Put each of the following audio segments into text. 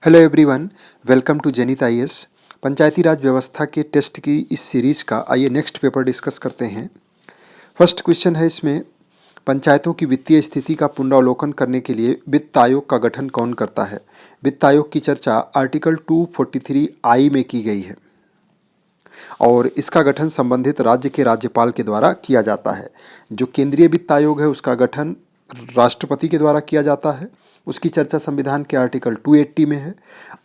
Hello everyone, welcome to Zenith IAS. Panchayati Raj व्यवस्था के test की इस सीरीज़ का आइए नेक्स्ट पेपर डिस्कस करते हैं। फर्स्ट क्वेश्चन है इसमें, पंचायतों की वित्तीय स्थिति का पुनरावलोकन करने के लिए वित्त आयोग का गठन कौन करता है। वित्त आयोग की चर्चा आर्टिकल 243 में की गई है और इसका गठन संबंधित राज्य के राज्यपाल के द्वारा किया जाता है। जो केंद्रीय वित्त आयोग है उसका गठन राष्ट्रपति के द्वारा किया जाता है। उसकी चर्चा संविधान के आर्टिकल 280 में है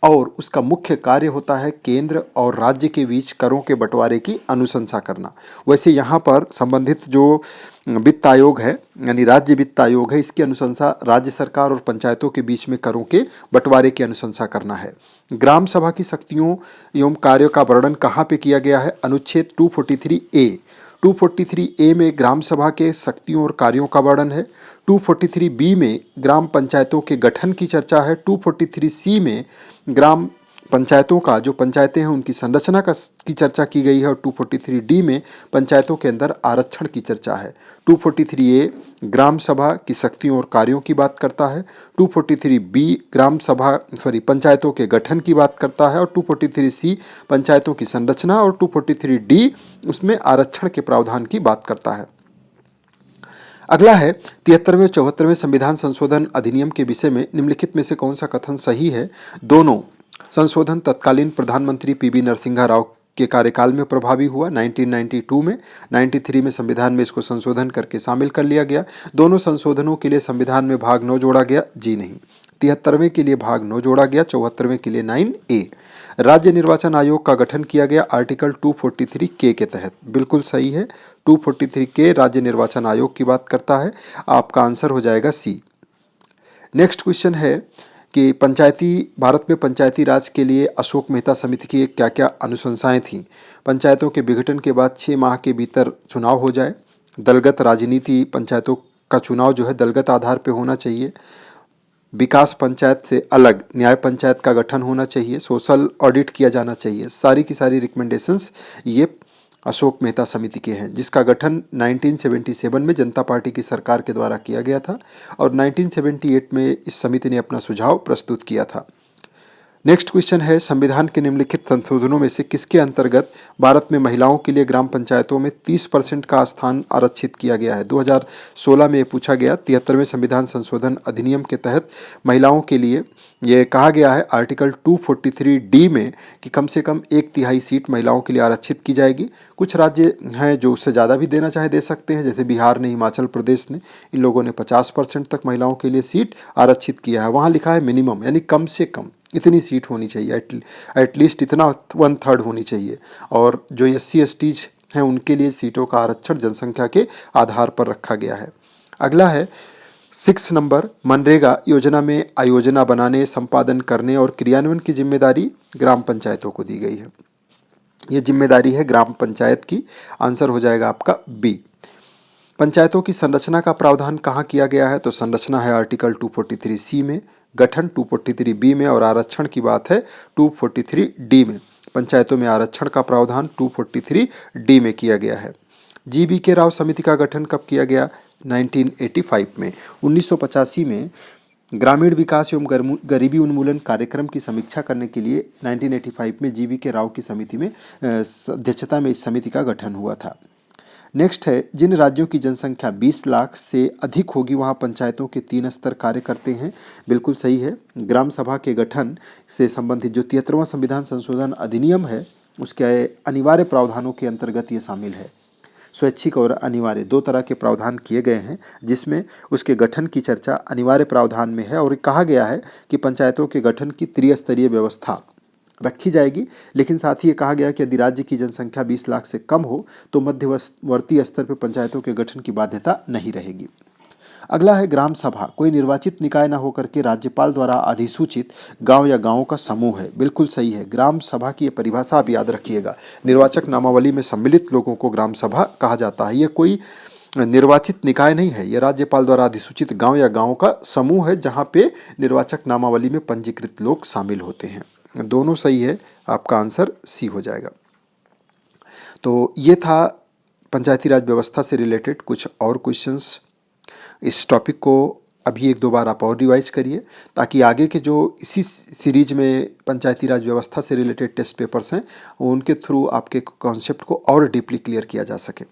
और उसका मुख्य कार्य होता है केंद्र और राज्य के बीच करों के बंटवारे की अनुशंसा करना। वैसे यहाँ पर संबंधित जो वित्त आयोग है यानी राज्य वित्त आयोग है, इसकी अनुशंसा राज्य सरकार और पंचायतों के बीच में करों के बंटवारे की अनुशंसा करना है। ग्राम सभा की शक्तियों एवं कार्यों का वर्णन कहाँ पे किया गया है? अनुच्छेद 243A 243A में ग्राम सभा के शक्तियों और कार्यों का वर्णन है। 243B में ग्राम पंचायतों के गठन की चर्चा है। 243C में ग्राम पंचायतों का जो पंचायतें हैं उनकी संरचना की चर्चा की गई है और 243D में पंचायतों के अंदर आरक्षण की चर्चा है। 243A ग्राम सभा की शक्तियों और कार्यों की बात करता है। 243B पंचायतों के गठन की बात करता है और 243C पंचायतों की संरचना और 243D उसमें आरक्षण के प्रावधान की बात करता है। अगला है 73वें और 74वें संविधान संशोधन अधिनियम के विषय में निम्नलिखित में से कौन सा कथन सही है? दोनों संशोधन तत्कालीन प्रधानमंत्री पीवी नरसिम्हा राव के कार्यकाल में प्रभावी हुआ 1992 में। 93 में संविधान में इसको संशोधन करके शामिल कर लिया गया। दोनों संशोधनों के लिए संविधान में भाग 9 जोड़ा गया? जी नहीं। 73वें के लिए भाग 9 जोड़ा गया, 74वें के लिए 9A। राज्य निर्वाचन आयोग का गठन किया गया आर्टिकल 243K के तहत। बिल्कुल सही है, 243K राज्य निर्वाचन आयोग की बात करता है। आपका आंसर हो जाएगा सी। नेक्स्ट क्वेश्चन है कि भारत में पंचायती राज के लिए अशोक मेहता समिति की क्या क्या अनुशंसाएं थीं? पंचायतों के विघटन के बाद 6 माह के भीतर चुनाव हो जाए, दलगत राजनीति, पंचायतों का चुनाव जो है दलगत आधार पर होना चाहिए, विकास पंचायत से अलग न्याय पंचायत का गठन होना चाहिए, सोशल ऑडिट किया जाना चाहिए। सारी की सारी रिकमेंडेशंस ये अशोक मेहता समिति के हैं, जिसका गठन 1977 में जनता पार्टी की सरकार के द्वारा किया गया था और 1978 में इस समिति ने अपना सुझाव प्रस्तुत किया था। नेक्स्ट क्वेश्चन है, संविधान के निम्नलिखित संशोधनों में से किसके अंतर्गत भारत में महिलाओं के लिए ग्राम पंचायतों में 30% का स्थान आरक्षित किया गया है? 2016 में ये पूछा गया। 73वें संविधान संशोधन अधिनियम के तहत महिलाओं के लिए ये कहा गया है आर्टिकल 243D में कि कम से कम 1/3 सीट महिलाओं के लिए आरक्षित की जाएगी। कुछ राज्य हैं जो उससे ज़्यादा भी देना चाहे दे सकते हैं, जैसे बिहार ने, हिमाचल प्रदेश ने, इन लोगों ने 50% तक महिलाओं के लिए सीट आरक्षित किया है। वहाँ लिखा है मिनिमम, यानी कम से कम इतनी सीट होनी चाहिए, एटलीस्ट इतना 1/3 होनी चाहिए। और जो SC STs हैं उनके लिए सीटों का आरक्षण जनसंख्या के आधार पर रखा गया है। अगला है 6 नंबर, मनरेगा योजना में आयोजना बनाने, संपादन करने और क्रियान्वयन की जिम्मेदारी ग्राम पंचायतों को दी गई है। ये जिम्मेदारी है ग्राम पंचायत की। आंसर हो जाएगा आपका बी। पंचायतों की संरचना का प्रावधान कहाँ किया गया है? तो संरचना है आर्टिकल 243C में, गठन 243B में और आरक्षण की बात है 243D में। पंचायतों में आरक्षण का प्रावधान 243D में किया गया है। GBK राव समिति का गठन कब किया गया? 1985 में। 1985 में ग्रामीण विकास एवं गरीबी उन्मूलन कार्यक्रम की समीक्षा करने के लिए 1985 में GBK राव की समिति में अध्यक्षता में इस समिति का गठन हुआ था। नेक्स्ट है, जिन राज्यों की जनसंख्या 20 लाख से अधिक होगी वहाँ पंचायतों के 3 स्तर कार्य करते हैं। बिल्कुल सही है। ग्राम सभा के गठन से संबंधित जो 73वां संविधान संशोधन अधिनियम है उसके अनिवार्य प्रावधानों के अंतर्गत ये शामिल है। स्वैच्छिक और अनिवार्य 2 तरह के प्रावधान किए गए हैं, जिसमें उसके गठन की चर्चा अनिवार्य प्रावधान में है और कहा गया है कि पंचायतों के गठन की त्रिस्तरीय व्यवस्था रखी जाएगी। लेकिन साथ ही ये कहा गया कि यदि राज्य की जनसंख्या 20 लाख से कम हो तो मध्यवर्ती स्तर पर पंचायतों के गठन की बाध्यता नहीं रहेगी। अगला है, ग्राम सभा कोई निर्वाचित निकाय न होकर के राज्यपाल द्वारा अधिसूचित गांव या गांवों का समूह है। बिल्कुल सही है। ग्राम सभा की ये परिभाषा आप याद रखिएगा। निर्वाचक नामावली में सम्मिलित लोगों को ग्राम सभा कहा जाता है। ये कोई निर्वाचित निकाय नहीं है, ये राज्यपाल द्वारा अधिसूचित गांव या गांवों का समूह है जहाँ पे निर्वाचक नामावली में पंजीकृत लोग शामिल होते हैं। दोनों सही है, आपका आंसर सी हो जाएगा। तो ये था पंचायती राज व्यवस्था से रिलेटेड कुछ और क्वेश्चंस। इस टॉपिक को अभी एक दो बार आप और रिवाइज करिए, ताकि आगे के जो इसी सीरीज में पंचायती राज व्यवस्था से रिलेटेड टेस्ट पेपर्स हैं उनके थ्रू आपके कॉन्सेप्ट को और डीपली क्लियर किया जा सके।